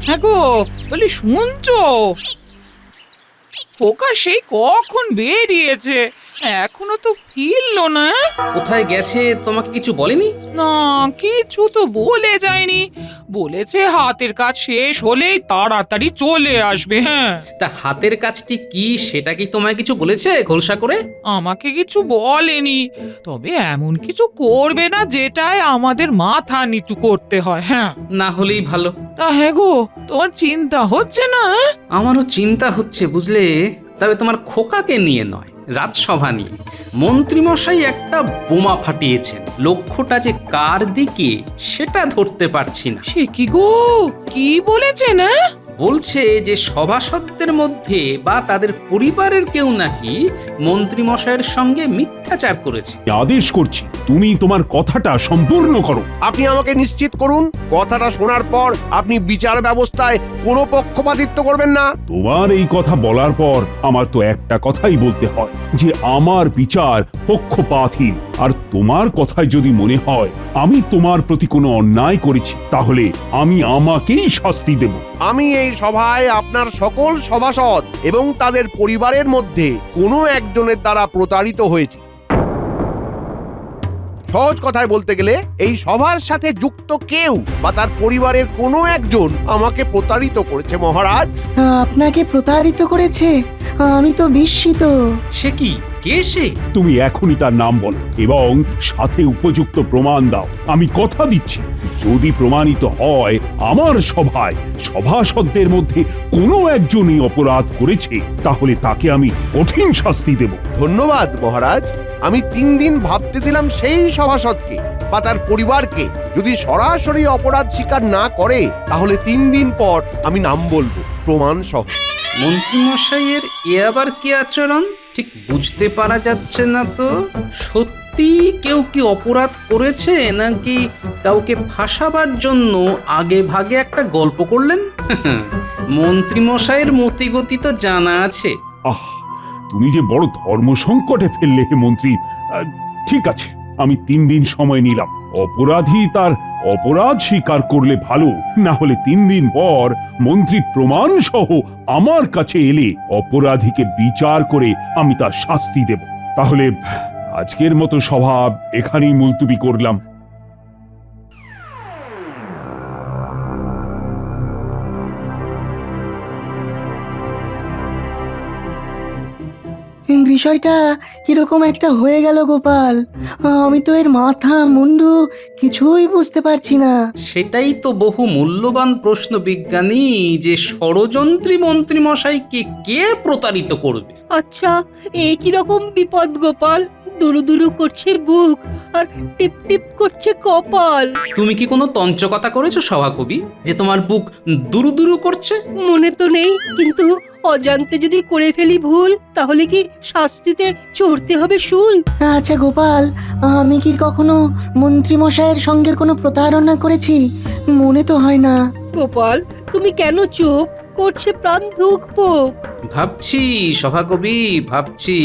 হ্যাঁ গো, বলি শুনছো? খোকা সেই কখন বেরিয়েছে, এখনো তো ফিরলো না। কোথায় গেছে তোমাকে কিছু বলেনি? না, কিছু তো বলে যায়নি। বলেছে হাতের কাজ শেষ হলেই তাড়াতাড়ি চলে আসবে। হ্যাঁ, তা হাতের কাজটি কি সেটা কি তোমায় কিছু বলেছে খোলসা করে? আমাকে কিছু বলেনি, তবে এমন কিছু করবে না যেটায় আমাদের মাথা নিচু করতে হয়। হ্যাঁ, না হলেই ভালো। তা হ্যাঁ গো, তোমার চিন্তা হচ্ছে না? আমারও চিন্তা হচ্ছে বুঝলে, তবে তোমার খোকাকে নিয়ে নয়, রাজসভা নিয়ে। মন্ত্রীমশাই একটা বোমা ফাটিয়েছেন, লক্ষ্যটা যে কার দিকে সেটা ধরতে পারছি না। সে কি গো, কি বলেছে না? বলছে যে সভাসদদের মধ্যে বা তাদের পরিবারের কেউ নাকি মন্ত্রীমশাইয়ের সঙ্গে মিথ্যাচার করেছে। আদেশ করছি, তুমি তোমার কথাটা সম্পূর্ণ করো। আপনি আমাকে নিশ্চিত করুন, কথাটা শোনার পর আপনি বিচার ব্যবস্থায় কোনো পক্ষপাতিত্ব করবেন না। তোমার এই কথা বলার পর আমার তো একটা কথাই বলতে হয় যে আমার বিচার পক্ষপাতহীন। আর তোমার কথায় যদি মনে হয় আমি তোমার প্রতি কোনো অন্যায় করেছি, তাহলে আমি আমাকেই শাস্তি দেব। আমি এই সভায় আপনার সকল সভাসদ এবং তাদের পরিবারের মধ্যে কোনো একজনের দ্বারা প্রতারিত হয়েছি। সহজ কথায় বলতে গেলে এই সভার সাথে যুক্ত কেউ বা তার পরিবারের কোনো একজন আমাকে প্রতারিত করেছে মহারাজ। আপনাকে প্রতারিত করেছে? আমি তো বিস্মিত। সে কি, কে সে? তুমি এখনই তার নাম বলো এবং সাথে উপযুক্ত প্রমাণ দাও। আমি কথা দিচ্ছি, যদি প্রমাণিত হয় আমার সভায় সভাসদদের মধ্যে কোনো একজনই অপরাধ করেছে, তাহলে তাকে আমি কঠিন শাস্তি দেব। ধন্যবাদ মহারাজ। আমি 3 দিন ভাবতে দিলাম সেই সভাসদকে বা তার পরিবারকে। যদি সরাসরি অপরাধ স্বীকার না করে তাহলে 3 দিন পর আমি নাম বলবো প্রমাণ সহ। মন্ত্রীমশাইয়ের এ আবার কি আচরণ ঠিক বুঝতে পারা যাচ্ছে না তো। সত্যি কেউ কি অপরাধ করেছে নাকি কাউকে ফাঁসাবার জন্য আগে ভাগে একটা গল্প করলেন? মন্ত্রীমশাইয়ের মতিগতি তো জানা আছে। আহ, তুমি যে বড় ধর্ম সংকটে ফেললে হে মন্ত্রী। ঠিক আছে, আমি 3 দিন সময় নিলাম। অপরাধী তার অপরাধ স্বীকার করলে ভালো, না হলে 3 দিন পর মন্ত্রী প্রমাণ সহ আমার কাছে এলে অপরাধীকে বিচার করে আমি তার শাস্তি দেব। তাহলে আজকের মতো সভা এখানেই মুলতুবি করলাম। বিষয়টা কিরকম একটা হয়ে গেল গোপাল। আমি তো এর মাথা মুন্ডু কিছুই বুঝতে পারছি না। সেটাই তো বহু মূল্যবান প্রশ্ন বিজ্ঞানী, যে ষড়যন্ত্রী মন্ত্রীমশাইকে কে প্রতারিত করবে। আচ্ছা, এই কিরকম বিপদ গোপাল? দুরু দুরু করছে বুক আর টিপ টিপ করছে কপাল। তুমি কি কোনো তঞ্চকতা করেছো সভাকবি যে তোমার বুক দুরু দুরু করছে? মনে তো নেই, কিন্তু অজান্তে যদি করে ফেলি ভুল, তাহলে কি শাস্তিতে চড়তে হবে শুল? আচ্ছা গোপাল, আমি কি কখনো মন্ত্রীমশাইয়ের সঙ্গে কোনো প্রতারণা করেছি? মনে তো হয় না। গোপাল, তুমি কেন চুপ করছে প্রাণ ধুকপুক? ভাবছি সভাকবি, ভাবছি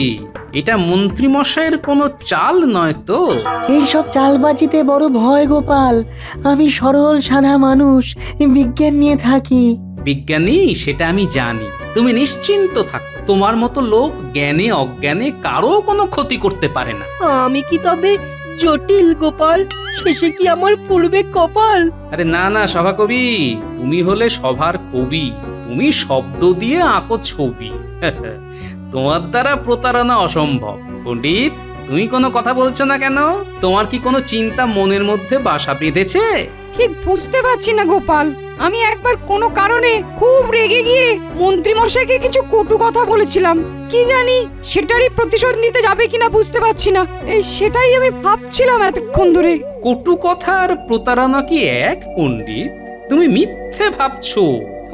এটা মন্ত্রীমশাইয়ের কোনো চাল নয় তো? এইসব চালবাজিতে বড় ভয় গোপাল। আমি সরল সাদা মানুষ, বিজ্ঞান নিয়ে থাকি। বিজ্ঞানী সেটা আমি জানি, তুমি নিশ্চিন্ত থাকো। তোমার মতো লোক জ্ঞানে অজ্ঞানে কারো কোনো ক্ষতি করতে পারে না। আমি কি তবে জটিল গোপাল? শেষে কি আমার পূর্বে কপাল? আরে না না সভাকবি, তুমি হলে সভার কবি, তুমি শব্দ দিয়ে আঁকো ছবি। তোমার দ্বারা প্রতারণা অসম্ভব। পণ্ডিত, তুমি কোনো কথা বলছো না কেন? তোমার কি কোনো চিন্তা মনের মধ্যে বাসা বেঁধেছে? ঠিক বুঝতে পারছি না গোপাল। আমি একবার কোনো কারণে খুব রেগে গিয়ে মন্ত্রীমশাইকে কিছু কটু কথা বলেছিলাম। কি জানি সেটারই প্রতিশোধ নিতে যাবে কিনা বুঝতে পারছি না। সেটাই আমি ভাবছিলাম এতক্ষণ ধরে। কটু কথা আর প্রতারণা কি এক পণ্ডিত? তুমি মিথ্যে ভাবছো।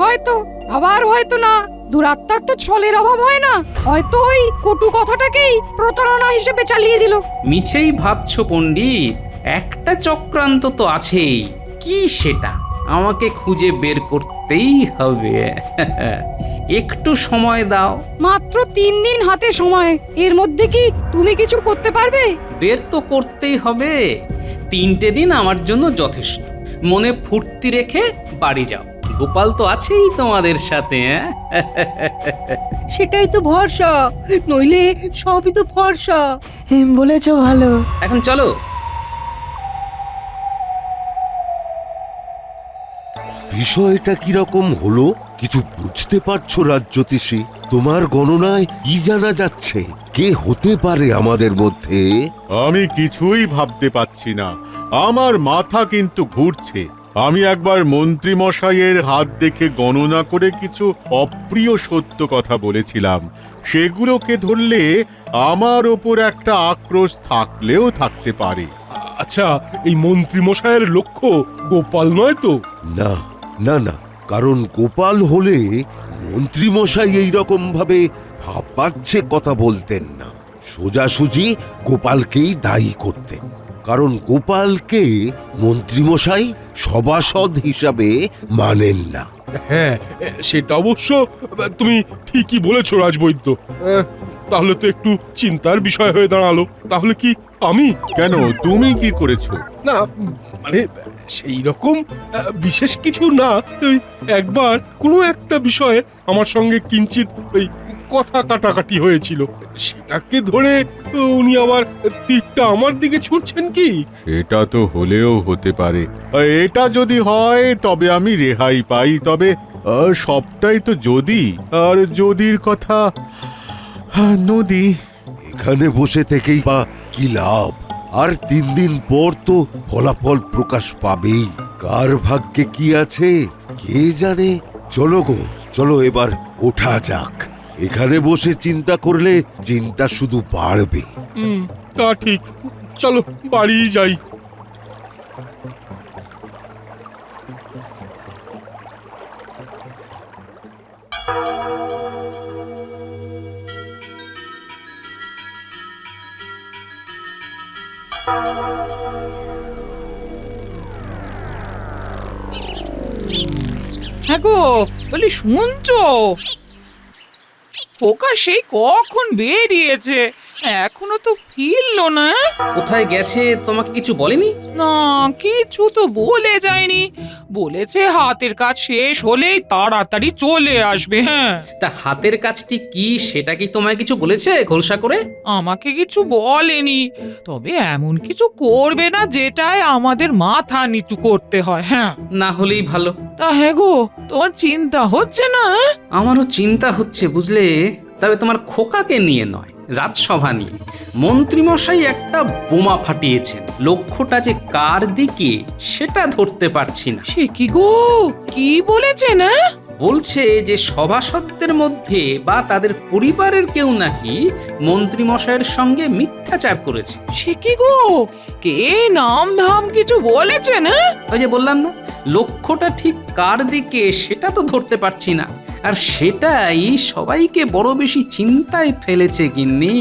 হয়তো, আবার হয়তো না। দুরাত্মার তো ছলের অভাব হয় না। হয়তো ওই কটু কথাটাকেই প্রতারণা হিসেবে চালিয়ে দিল। মিছেই ভাবছো পণ্ডিত, একটা চক্রান্ত তো আছেই। কি সেটা আমাকে খুঁজে বের করতেই হবে। একটু সময় দাও। মাত্র 3 দিন হাতে সময়, এর মধ্যে কি তুমি কিছু করতে পারবে? বের তো করতেই হবে। 3টে দিন আমার জন্য যথেষ্ট। মনে ফুর্তি রেখে বাড়ি যাও, গোপাল তো আছেই তোমাদের সাথে, হ্যাঁ? সেটাই তো ভরসা, নইলে সবই তো ফর্সা। বলেছ ভালো। এখন চলো। বিষয়টা কিরকম হলো কিছু বুঝতে পারছো রাজ্যতীশী? তোমার গণনায় কি জানা যাচ্ছে কে হতে পারে আমাদের মধ্যে? আমি কিছুই ভাবতে পাচ্ছি না, আমার মাথা কিন্তু ঘুরছে। আমি একবার মন্ত্রী মশাইয়ের হাত দেখে গণনা করে কিছু অপ্রিয় সত্য কথা বলেছিলাম, সেগুলোকে ধরলে আমার ওপর একটা আক্রোশ থাকলেও থাকতে পারে। আচ্ছা, এই মন্ত্রী মশাইয়ের লক্ষ্য গোপাল নয় তো? না না না, কারণ গোপাল হলে মন্ত্রী মশাই এইরকম ভাবে ভাবছে কথা বলতেন না, সোজাসুজি গোপালকেই দায়ী করতেন। কারণ গোপালকে মন্ত্রীমশাই সভাসদ হিসাবে মানেন না। হ্যাঁ, সেটা অবশ্য তুমি ঠিকই বলেছো রাজবৈদ্য। তাহলে তো একটু চিন্তার বিষয় হয়ে দাঁড়ালো। তাহলে কি আমি? কেন, তুমি কি করেছো? না, মানে সেই রকম বিশেষ কিছু না। ওই একবার কোনো একটা বিষয়ে আমার সঙ্গে কিঞ্চিত ওই কথা কাটাকাটি হয়েছিল, সেটাকে ধরে উনি আবার তীরটা আমার দিকে ছুটছেন কি? এটা তো হলেও হতে পারে। এটা যদি হয় তবে আমি রেহাই পাই, তবে সবটাই তো যদি, আর যদির কথা নদী। এখানে বসে থেকেই বা কি লাভ? আর 3 দিন পর তো ফলাফল প্রকাশ পাবেই। কার ভাগ্যে কি আছে কে জানে। চলো গো, চলো এবার ওঠা যাক। এখানে বসে চিন্তা করলে চিন্তা শুধু বাড়বে। তা ঠিক, চলো বাড়ি যাই। হ্যাঁ গো, বলি শুনছো? খোকা সেই কখন বেরিয়েছে, এখনো তো ফিরলো না। কোথায় গেছে তোমাকে কিছু বলেনি? না, কিছু তো বলে যায়নি। বলেছে হাতের কাজ শেষ হলেই তাড়াতাড়ি চলে আসবে। হ্যাঁ, তা হাতের কাজটি কি সেটা কি তোমায় কিছু বলেছে খোলসা করে? আমাকে কিছু বলেনি, তবে এমন কিছু করবে না যেটায় আমাদের মাথা নিচু করতে হয়। হ্যাঁ, না হলেই ভালো। তা হ্যাঁ গো, তোমার চিন্তা হচ্ছে না? আমারও চিন্তা হচ্ছে বুঝলে, তবে তোমার খোকাকে নিয়ে নয়, রাজসভা নিয়ে। মন্ত্রীমশাই একটা বোমা ফাটিয়েছেন, লক্ষ্যটা যে কার দিকে সেটা ধরতে পারছি না। সে কি গো, কি বলেছে না? বলছে যে সভাসদদের মধ্যে বা তাদের পরিবারের কেউ নাকি মন্ত্রীমশাইয়ের সঙ্গে মিথ্যাচার করেছে। সে কি গো, কে নাম ধাম কিছু বলেছে না? ওই যে বললাম না, লক্ষ্যটা ঠিক কার দিকে সেটা তো ধরতে পারছি না, আর সেটাই সবাইকে বড় বেশি চিন্তায় ফেলেছে গিন্নি।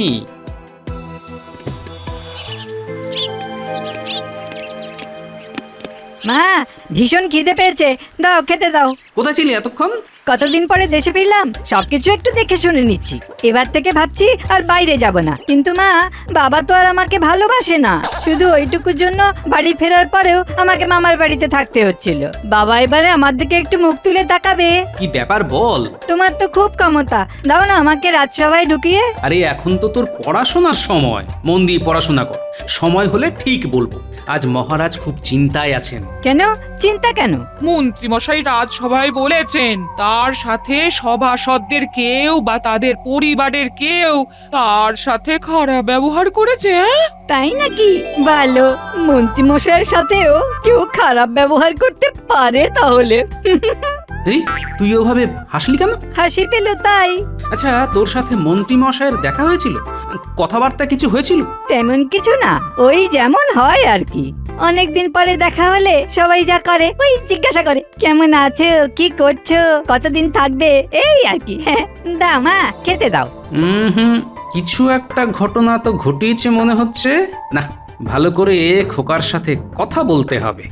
মা, ভীষণ খিদে পেয়েছে, দাও খেতে দাও। কোথায় ছিলি এতক্ষণ? কতদিন পরে দেশে ফিরলাম, সবকিছু একটু দেখে শুনে নিচ্ছি। এবার থেকে ভাবছি আর বাইরে যাব না। কিন্তু মা, বাবা তো আর আমাকে ভালোবাসে না। শুধু ওইটুকুর জন্য বাড়ি ফেরার পরেও আমাকে মামার বাড়িতে থাকতে হচ্ছিল। বাবা এবারে আমার দিকে একটু মুখ তুলে তাকাবে। কি ব্যাপার বল? তোমার তো খুব ক্ষমতা, দাও না আমাকে রাজসভায় ঢুকিয়ে। আরে এখন তো তোর পড়াশোনার সময়, মন দিয়ে পড়াশোনা কর। সময় হলে ঠিক বলবো। আজ মহারাজ খুব চিন্তায় আছেন। কেন চিন্তা কেন? মন্ত্রীমশাই রাজসভায় বলেছেন তার সাথে সভাসদদের কেউ বা তাদের পরিবারের কেউ তার সাথে খারাপ ব্যবহার করেছে। হ্যাঁ, তাই নাকি? ভালো, মন্ত্রী মশাইয়ের সাথেও কেউ খারাপ ব্যবহার করতে পারে তাহলে। এই তুই ওভাবে হাসলি কেন? হাসি পেল তাই। আচ্ছা, তোর সাথে মন্ত্রী মশাইয়ের দেখা হয়েছিল? কথাবার্তা কিছু হয়েছিল? তেমন কিছু না, ওই যেমন হয় আর কি। অনেকদিন পরে দেখা হলে সবাই যা করে ওই জিজ্ঞাসা করে কেমন আছো, কি করছো, কতদিন থাকবে, এই আর কি। হ্যাঁ, দাও মা খেতে দাও। হুম, কিছু একটা ঘটনা তো ঘটিয়েছে মনে হচ্ছে। না, ভালো করে খোকার সাথে কথা বলতে হবে।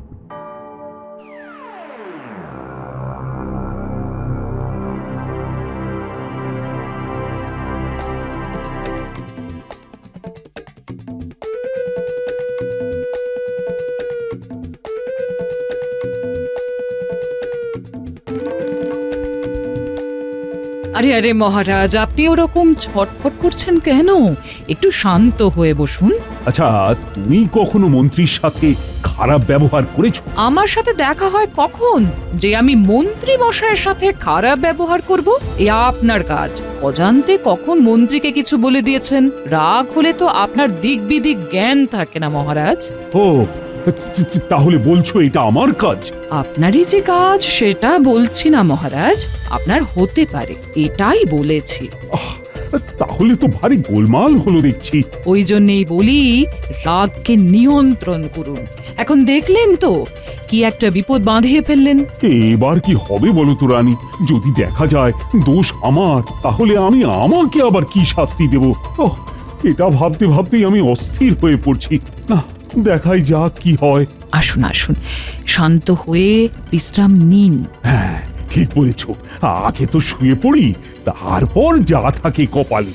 আরে আরে মহারাজ, আপনি ওরকম ছটফট করছেন কেন? একটু শান্ত হয়ে বসুন। আচ্ছা, তুমি কখনো মন্ত্রীর সাথে খারাপ ব্যবহার করেছো? আমার সাথে দেখা হয় কখন যে আমি মন্ত্রী মশাইয়ের সাথে খারাপ ব্যবহার করব? এ আপনার কাজ। অজান্তে কখন মন্ত্রীকে কিছু বলে দিয়েছেন। রাগ হলে তো আপনার দিক বিদিক জ্ঞান থাকে না মহারাজ। ও, তাহলে বলছো এটা আমার কাজ? আপনারই যে কাজ সেটা বলছি না মহারাজ, আপনার হতে পারে এটাই বলেছি। তাহলে তো ভারী গোলমাল হলো দেখছি। ওই জন্যেই বলি রাগকে নিয়ন্ত্রণ করুন। এখন দেখলেন তো কি একটা বিপদ বাঁধিয়ে ফেললেন। এবার কি হবে বলো তো রানী? যদি দেখা যায় দোষ আমার, তাহলে আমি আমাকে আবার কি শাস্তি দেব? ওহ, এটা ভাবতে ভাবতেই আমি অস্থির হয়ে পড়ছি। না, দেখাই যাক কি হয়। আসুন আসুন, শান্ত হয়ে বিশ্রাম নিন। হ্যাঁ, ঠিক বলেছ। আগে তো শুয়ে পড়ি, তারপর যা থাকে কপালে।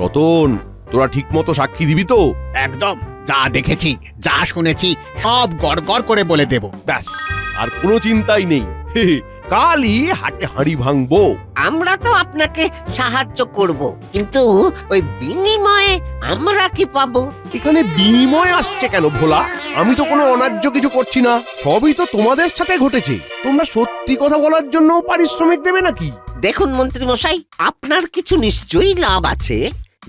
রতন, তোরা ঠিক মতো সাক্ষী দিবি তো? একদম, যা দেখেছি যা শুনেছি সব গড়গড় করে বলে দেব। ব্যাস, আর কোনো চিন্তাই নেই। হে হে, কালই হাটে হাঁড়ি ভাঙবো। আমরা তো আপনাকে সাহায্য করব, কিন্তু ওই বিনিময়ে আমরা কি পাবো? এখানে বিনিময় আসছে কেন ভোলা? আমি তো কোনো অন্যায্য কিছু করছি না, সবই তো তোমাদের সাথে ঘটেছে। তোমরা সত্যি কথা বলার জন্য পারিশ্রমিক দেবে নাকি? দেখুন মন্ত্রী মশাই, আপনার কিছু নিশ্চয়ই লাভ আছে।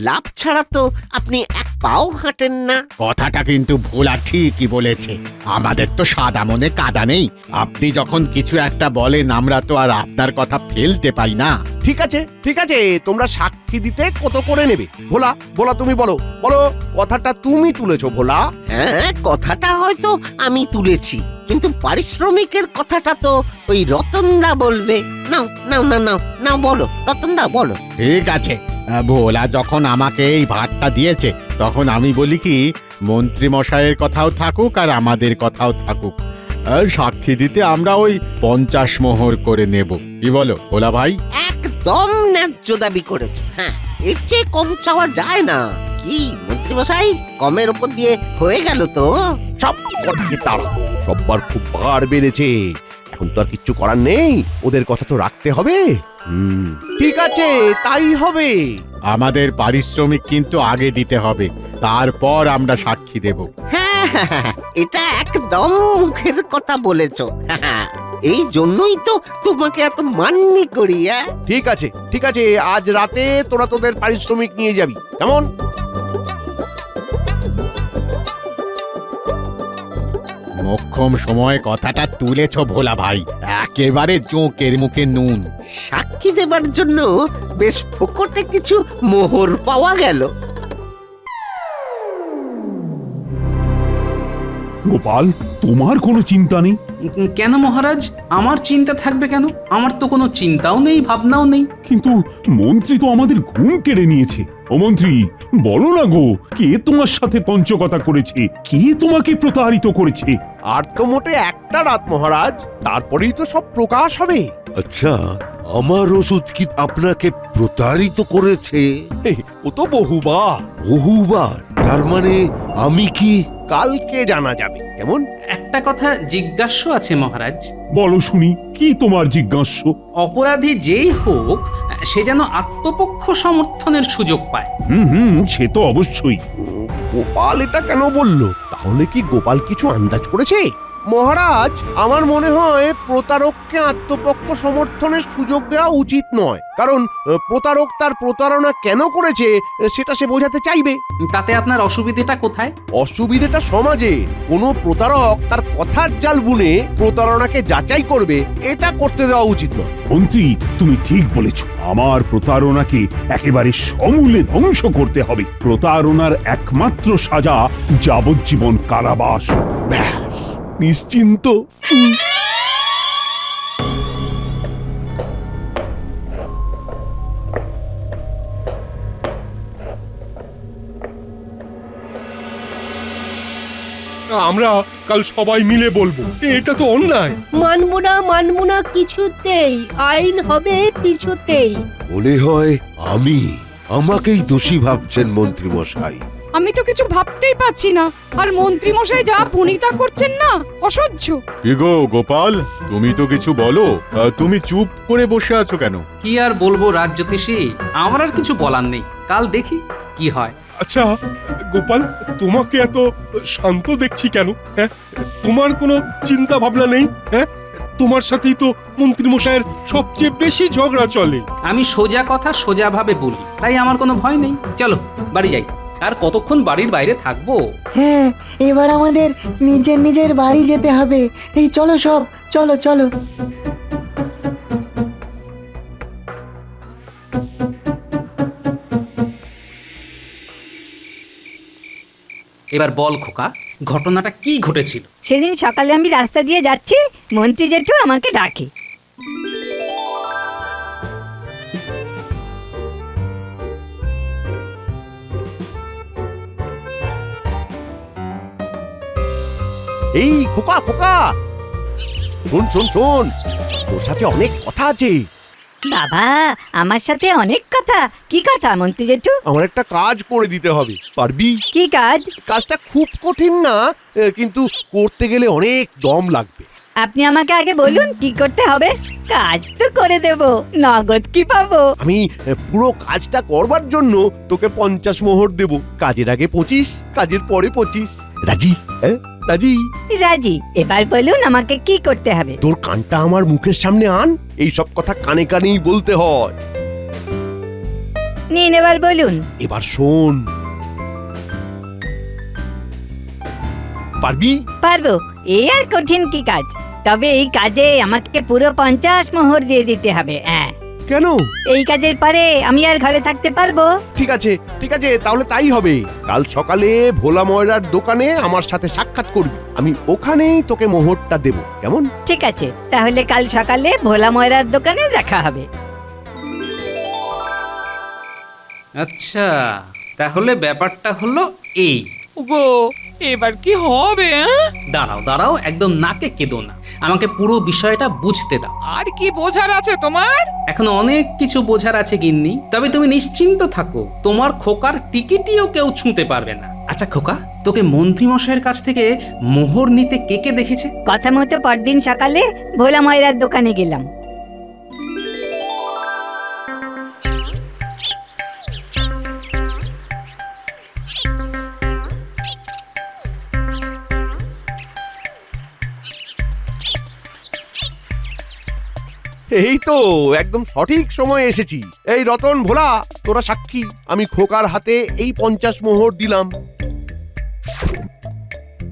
লাভ ছাড়া তো আপনি এক পাও হাঁটেন না। কথাটা কিন্তু ভোলা ঠিকই বলেছে। আমাদের তো সাদা মনে কাদা নেই। আপনি যখন কিছু একটা বলেন আমরা তো আর আপনার কথা ফেলতে পারি না। ঠিক আছে ঠিক আছে, তোমরা সাক্ষী দিতে কত করে নেবে? ভোলা ভোলা তুমি বলো বলো, কথাটা তুমি তুলেছো ভোলা। হ্যাঁ, কথাটা হয়তো আমি তুলেছি, কিন্তু পারিশ্রমিকের কথাটা তো ওই রতনদা বলবে। নাও নাও না নাও নাও, বলো রতনদা বলো। ঠিক আছে, ভোলা যখন আমাকে এই ভাতটা দিয়েছে তখন আমি বলি কি, মন্ত্রী মশাইয়ের কথাও থাকুক আর আমাদের কথাও থাকুক। আর সাক্ষী দিতে আমরা ওই 50 মোহর করে নেব। কি বলো ভোলা ভাই? একদম ন্যায্য দাবি করেছো। হ্যাঁ, এর চেয়ে কম চাওয়া যায় না। কি মন্ত্রী মশাই, কমের উপর দিয়ে হয়ে গেল তো? সব কটাকে তাড়া, সববার খুব বার বেড়েছে। এখন তো আর কিচ্ছু করার নেই, ওদের কথা তো রাখতে হবে। ঠিক আছে, তাই হবে। আমাদের পারিশ্রমিক কিন্তু আগে দিতে হবে, তারপর আমরা সাক্ষী দেব। হ্যাঁ হ্যাঁ, হ্যাঁ, এটা একদম মুখের কথা বলেছো। হ্যাঁ, এই জন্যই তো তোমাকে এত মান্যি করি। ঠিক আছে ঠিক আছে, আজ রাতে তোরা তোদের পারিশ্রমিক নিয়ে যাবি, কেমন? মোক্ষম সময় কথাটা তুলেছ ভোলা ভাই, একেবারে জোঁকের মুখে নুন। সাক্ষী দেবার জন্য বেশ ফোকটে কিছু মোহর পাওয়া গেল। গোপাল, তোমার কোনো চিন্তা নেই? কেন মহারাজ, আমার চিন্তা থাকবে কেন? আমার তো কোনো চিন্তাও নেই, ভাবনাও নেই। কিন্তু মন্ত্রী তো আমাদের ঘুম কেড়ে নিয়েছে। ও মন্ত্রী, বলো না গো, কে তোমার সাথে তঞ্চকতা করেছে? কে তোমাকে প্রতারিত করেছে? আর তো মোটে একটা রাত মহারাজ, তারপরেই তো সব প্রকাশ হবে। আচ্ছা, আমার ওষুধ কি আপনাকে প্রতারিত করেছে? ও তো বহুবার। বহুবার? তার মানে আমি কি? কালকে জানা যাবে, কেমন? একটা কথা জিজ্ঞাস্য আছে মহারাজ। বলো শুনি, কি তোমার জিজ্ঞাস্য? অপরাধী যেই হোক, সে যেন আত্মপক্ষ সমর্থনের সুযোগ পায়। সে তো অবশ্যই। গোপাল এটা কেন বলল? তাহলে কি গোপাল কিছু আন্দাজ করেছে? মহারাজ, আমার মনে হয় প্রতারককে আত্মপক্ষ সমর্থনের সুযোগ দেওয়া উচিত নয়, কারণ প্রতারক তার প্রতারণা কেন করেছে সেটা সে বোঝাতে চাইবে। তাতে আপনার অসুবিধেটা কোথায়? অসুবিধেটা সমাজে। কোনো প্রতারক তার কথার জাল বুনে প্রতারণাকে যাচাই করবে, এটা করতে দেওয়া উচিত নয়। মন্ত্রী, তুমি ঠিক বলেছ। আমার প্রতারণাকে একেবারে সমূলে ধ্বংস করতে হবে। প্রতারণার একমাত্র সাজা যাবজ্জীবন কারাবাস। ব্যাস, নিশ্চিন্ত। আমরা কাল সবাই মিলে বলবো এটা তো অন্যায়। মানবো না কিছুতেই, আইন হবে কিছুতেই। মনে হয় আমাকেই দোষী ভাবছেন মন্ত্রী মশাই। আমি তো কিছু ভাবতেই পাচ্ছি না, আর মন্ত্রী মশাই যা ভনিতা করছেন না, অসহ্য। কি গো গোপাল, তুমি তো কিছু বলো। তুমি চুপ করে বসে আছো কেন? কি আর বলবো রাজ্যোতিষী, আমার আর কিছু বলার নেই, কাল দেখি কি হয়। আচ্ছা গোপাল, তোমাকে এত শান্ত দেখছি কেন? হ্যাঁ, তোমার কোনো চিন্তা ভাবনা নেই? হ্যাঁ, তোমার সাথেই তো মন্ত্রী মশাইয়ের সবচেয়ে বেশি ঝগড়া চলে। আমি সোজা কথা সোজাভাবে বলি, তাই আমার কোনো ভয় নেই। চলো বাড়ি যাই, আর কতক্ষণ বাড়ির বাইরে থাকবো? হ্যাঁ, এবার আমাদের নিজের বাড়ি যেতে হবে। এই চলো সব, চলো চলো। এবার বল খোকা, ঘটনাটা কি ঘটেছিল? সেদিন সকালে আমি রাস্তা দিয়ে যাচ্ছি, মন্ত্রী জেঠু আমাকে ডাকে। এই খোকা খোকা, শোন শোন শোন, তোর সাথে অনেক কথা আছে। বাবা, আমার সাথে অনেক কথা? কি কথা মন্ত্রী জেঠু? আমার একটা কাজ করে দিতে হবে, পারবি? কি কাজ? কাজটা খুব কঠিন না, কিন্তু করতে গেলে অনেক দম লাগবে। আপনি আমাকে আগে বলুন কি করতে হবে, কাজ তো করে দেব, নগদ কি পাবো? আমি পুরো কাজটা করবার জন্য তোকে 50 মোহর দেব। কাজের আগে 25, কাজের পরে 25। রাজি? হ্যাঁ রাজি? রাজি। এবার বলুন আমাকে কি করতে হবে। তোর কানটা আমার মুখের সামনে আন, এই সব কথা কানে কানেই বলতে হয়। নিন, এবার বলুন। এবার শোন, পারবি? পারবো, এই আর কঠিন কি কাজ? তবে এই কাজে আমাকে পুরো 50 মোহর দিয়ে দিতে হবে। হ্যাঁ। কেন? এই কাজের পরে আমি আর ঘরে থাকতে পারবো? ঠিক আছে ঠিক আছে, তাহলে তাই হবে। কাল সকালে ভোলা ময়রার দোকানে আমার সাথে সাক্ষাৎ করবি, আমি ওখানেই তোকে মোহরটা দেব। কেমন? ঠিক আছে, তাহলে কাল সকালে ভোলা ময়রার দোকানে দেখা হবে। আচ্ছা, তাহলে ব্যাপারটা হলো এই। গো, এবার কি হবে? দাঁড়াও দাঁড়াও, একদম নাকে কেঁদো না, আমাকে পুরো বিষয়টা বুঝতে দাও। আর কি বোঝার আছে তোমার? এখন অনেক কিছু বোঝার আছে গিন্নি, তবে তুমি নিশ্চিন্ত থাকো, তোমার খোকার টিকিটিও কেউ ছুঁতে পারবে না। আচ্ছা খোকা, তোকে মন্ত্রী মশাইয়ের কাছ থেকে মোহর নিতে কে কে দেখেছে? কথা মতো পরদিন সকালে ভোলা ময়রার দোকানে গেলাম। এই তো একদম সঠিক সময় এসেছি। এই রতন, ভোলা, তোরা সাক্ষী, আমি খোকার হাতে এই 50 মোহর দিলাম।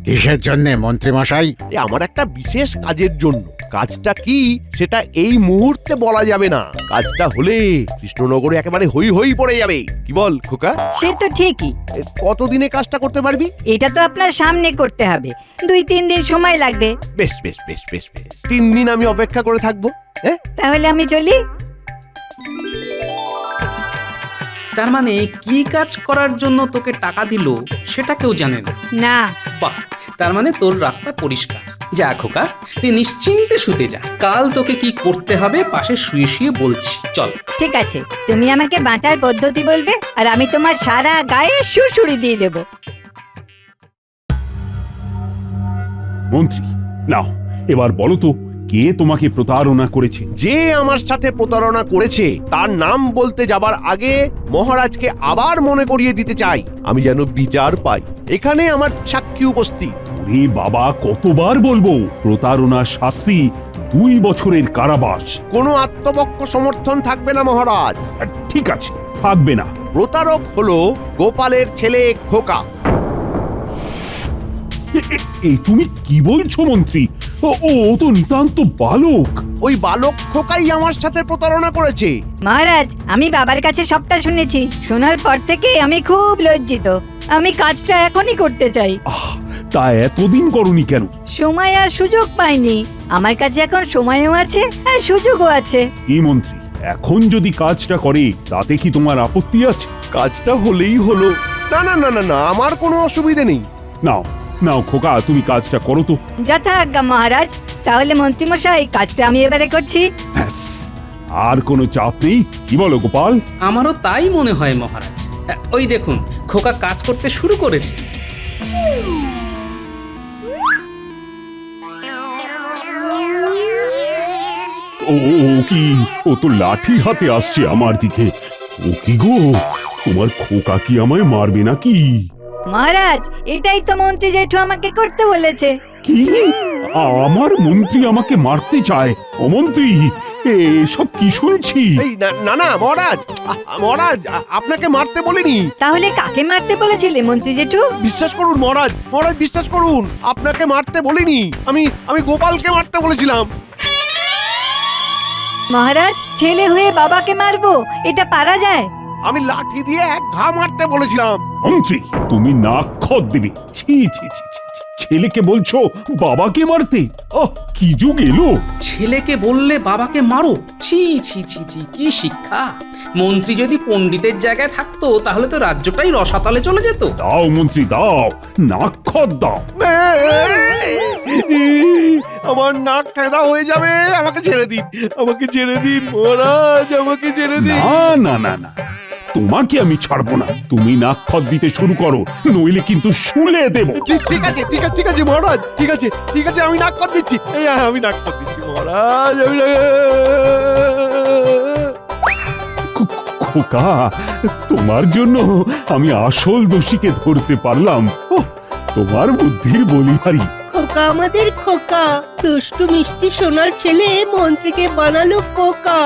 কিসের জন্যে মন্ত্রী মশাই? আমার একটা বিশেষ কাজের জন্য। কাজটা কি সেটা এই মুহূর্তে বলা যাবে না, কাজটা হলে কৃষ্ণনগরে একেবারে হই হই পড়ে যাবে। কি বল খোকা? সে তো ঠিকই। কতদিনে কাজটা করতে পারবি? এটা তো আপনার সামনে করতে হবে, 2-3 দিন সময় লাগবে। বেশ বেশ বেশ বেশ বেশ, 3 দিন আমি অপেক্ষা করে থাকবো। হ্যাঁ, তাহলে আমি চলি। তার মানে কি কাজ করার জন্য তোকে টাকা দিল সেটা কেউ জানে না? না। বাহ, তার মানে তোর রাস্তা পরিষ্কার। যা খোকা, তুই নিশ্চিন্তে শুতে যা, কাল তোকে কি করতে হবে পাশে শুয়ে শুয়ে বলছি। চল। ঠিক আছে, তুমি আমাকে বাঁচার পদ্ধতি বলবে, আর আমি তোমার সারা গায়ে সুড়সুড়ি দিয়ে দেব। মন্ত্রী, নাও এবার বলো তো, কে তোমাকে প্রতারণা করেছে? যে আমার সাথে প্রতারণা করেছে তার নাম বলতে যাবার আগে মহারাজকে আবার মনে করিয়ে দিতে চাই, আমি যেন বিচার পাই। এখানে আমার সাক্ষী উপস্থিত। ওরে বাবা, কতবার বলবো, প্রতারণার শাস্তি 2 বছরের কারাবাস। কোনো আত্মপক্ষ সমর্থন থাকবে না মহারাজ। ঠিক আছে, থাকবে না। প্রতারক হলো গোপালের ছেলে খোকা। এই তুমি কি বলছো মন্ত্রী? ও তো নিতান্ত বালক। ওই বালক খোকাই আমার সাথে প্রতারণা করেছে। মহারাজ, আমি বাবার কাছে সবটা শুনেছি, শোনার পর থেকে আমি খুব লজ্জিত। আমি কাজটা এখনই করতে চাই। তা এতদিন করনি কেন? সময় আর সুযোগ পাইনি। আমার কাছে এখন সময়ও আছে আর সুযোগও আছে। কি মন্ত্রী, এখন যদি কাজটা করে তাতে কি তোমার আপত্তি আছে? কাজটা হলেই হলো। না না না না না, আমার কোনো অসুবিধে নেই। নাও নাও খোকা, তুমি কাজটা করো তো। যথা আজ্ঞা মহারাজ। তাহলে মন্ত্রীমশাই কাজটা আমি এবারে করছি। ব্যাস, আর কোনো চাপ নেই। কি বলো গোপাল? আমারও তাই মনে হয় মহারাজ। ওই দেখুন, খোকা কাজ করতে শুরু করেছে। ও কি, ও তো লাঠি হাতে আসছে আমার দিকে। ও কি গো, তোমার খোকা কি আমায় মারবে নাকি? মহারাজ, এটাই তো মন্ত্রী জেঠু আমাকে করতে বলেছে। কি, আমার মন্ত্রী আমাকে মারতে চায়? ও মন্ত্রী, এসব কি শুনছি? এই না না মহারাজ, মহারাজ আপনাকে মারতে বলিনি। তাহলে কাকে মারতে বলেছিলে মন্ত্রী জেঠু? বিশ্বাস করুন মহারাজ, মহারাজ বিশ্বাস করুন, আপনাকে মারতে বলিনি। আমি গোপালকে মারতে বলেছিলাম। মহারাজ, ছেলে হয়ে বাবাকে মারবো, এটা পারা যায়? আমি লাঠি দিয়ে এক ঘা মারতে বলেছিলাম। মন্ত্রী, তুমি নাক খত দেবে। ছি ছি ছি ছি, ছেলেকে বলছো বাবাকে মারতে? কি যুগ এলো! ছেলেকে বললে বাবাকে মারো? ছি ছি ছি ছি, কি শিক্ষা! মন্ত্রী যদি পণ্ডিতের জায়গায় থাকতো তাহলে তো রাজ্যটাই রসাতলে চলে যেত। দাও মন্ত্রী দাও, নাক খত দাও। আমার নাক ফেদা হয়ে যাবে, আমাকে ছেড়ে দিন, আমাকে ছেড়ে দিন মহারাজ, আমাকে ছেড়ে দিন। না না না না, তোমাকে আমি ছাড়বো না। তুমি নাক খত দিতে শুরু করো, নইলে কিন্তু শুলে দেব। ঠিক আছে ঠিক আছে ঠিক আছে মহারাজ, ঠিক আছে ঠিক আছে, আমি নাক কর দিচ্ছি। এই আমি নাক কর দিচ্ছি মহারাজ। খোকা, তোমার জন্য আমি আসল দোষীকে ধরতে পারলাম। তোমার বুদ্ধির বলিহারি। খোকা আমাদের খোকা, দুষ্টু মিষ্টি সোনার ছেলে মন্ত্রীকে বানালো খোকা।